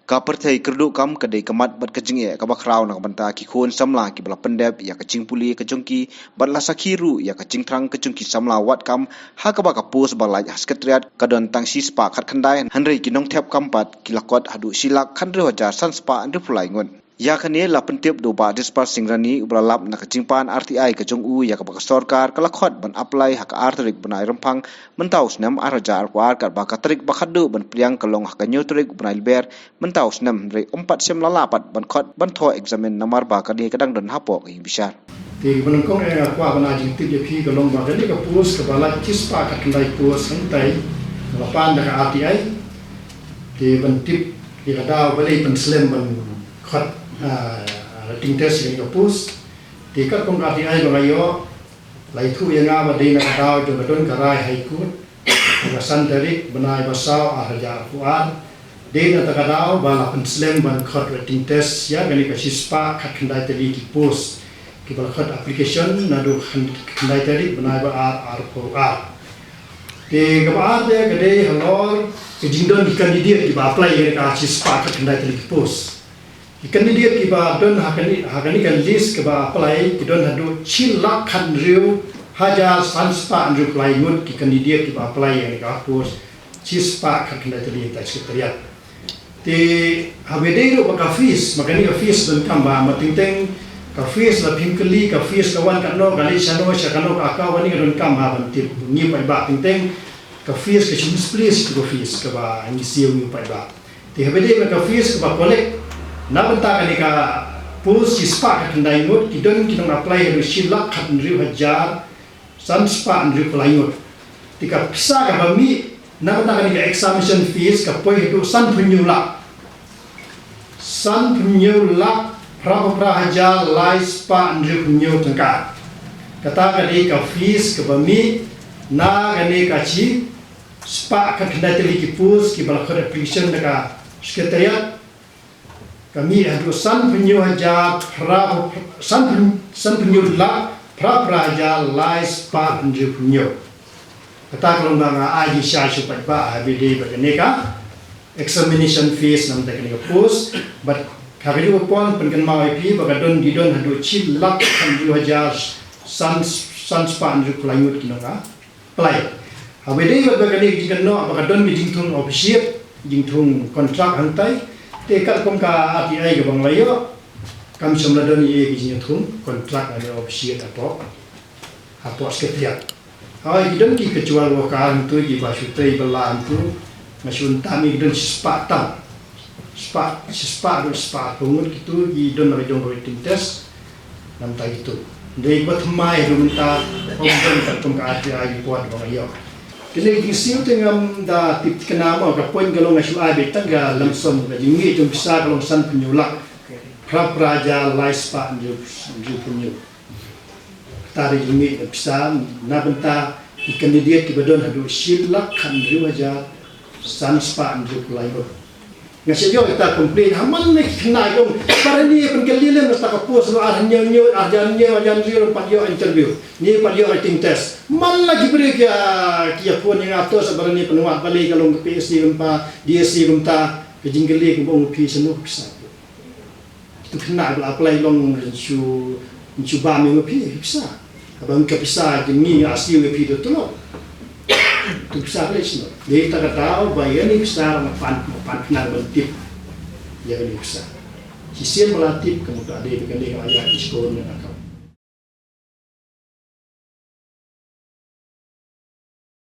Kapertai kerduk kam kadai kemat bat kejing ka bakrau nak banta ki khon samla ki bala pendep ya kecing puli ke jongki bat la sakiru ya kecing trang ke jongki samla wat kam ha ka baka pos balai sekretariat kadon tang si spa khat khandai hanrei ki nong thep kam pat ki lakot hadu silak khandre wajar san spa andre pulai ngon ya khane la pentep do ba dispar singrani ubralap na kecing pan RTI ke jong u ya ka baka sarkar ka lakot ban apply hak artrik banai rempang mentaus nam arajar kwar kat baka trik bakhadu ban priang kalong hak nyotrik banai ber mentaus nam re 4 sem lalapat ban khot ban tho examen namar ba ka ni kadang don hapok hi bisar thì bên công nghệ qua bên này chính tiếp khi cái lồng vào cái này cái post cái bala chispa cái này post sang tay là pan được RTI thì bên tiếp thì cái đào với bên slim bên khot tinh test cái post thì các công RTI của này yo lại thu yang apa di nak đào cho cái don karai hay cút cái san dari bên này bắt sao arja kuat di nak cái đào bala bên slim bên khot tinh test ya cái này cái chispa cái này tadi di post kita lakukan aplikasi nado kendai tadi benai bar R4R. Di kemudian dia kedai halor kejindon kandidat kita apply yang kasih sepakat kendai tadi post. Kandidat kita don hakani kan list kita apply kita don hado cilakan riu hajar sanspa riu apply ngut kandidat kita apply yang kasih post sepakat kendai tadi yang sekretariat. Di habedai do bakafis makani kafis dan kamba mating kafis la pinkeli kafis kawan kano kali sano sakano akaw ni kadon kam ha bantir ngi pai ba teng kafis ke chimis please kafis ka ba ngi siu ngi pai ba ti habede ka kafis ka ba kolek na banta ka ni ka pus si spa ka kendai ngot kidon kidon apply ru silak khat riu hajar san spa riu apply ngot ti ka pisa ka ba mi na banta ka ni ka examination fees ka poi itu san punyula Prahaja lai spa andri punyo tengka kata kali ka fees ke bami na kali ka chi spa ka kendai teli ki pus ki bala khore application ka sekretariat kami adu san punyo haja san punyo la prahaja lai spa andri punyo kata kalau banga aji sha supat ba habide ba ka examination fees nam ta kali ka pus but kami juga pun pengenal IP bagadon didon hadu cilak kan 2000 sanspan juk langut kinonga play habede bagani jikano bagadon mijingtung official jingtung kontrak hantai tekat komka RTI ke banglayo kam somladon ye jingtung kontrak ada official apo sekretariat hai didon ki kecual wakal tu ji basutai belan tu masun tami didon sepatam spa pungut gitu di don rejong rating test nam ta itu dei bat mai do minta omben ka tum ka RTI buat bang yo kile di siu tengam da tip kenama ka poin galong asu abe tangga lamsom ka jingi jom bisa galong san penyulak praja lai spa ju penyu tari jingi bisa na benta ikandidiat ki badon hadu silak kan riwaja san spa ju laibot ngasih yo kita komplain haman nek kena yong para ni pengelilem nasta kapos no arnyo arjanyo ajanjo pat yo interview ni pat yo writing test man lagi beri kia pun yang ato sabar ni penuat balik kalau ke PSC rumpa DSC rumta ke jinggeli ke bong pi senu bisa itu kena apply long su ba mi pi bisa abang ke bisa jemi asli pi tu lo tu bisa lesno dia tak tahu bayar ni bisa mapan kenal bentik ya ni bisa sisian melatih kemudian ada dengan ayat sekolah yang akan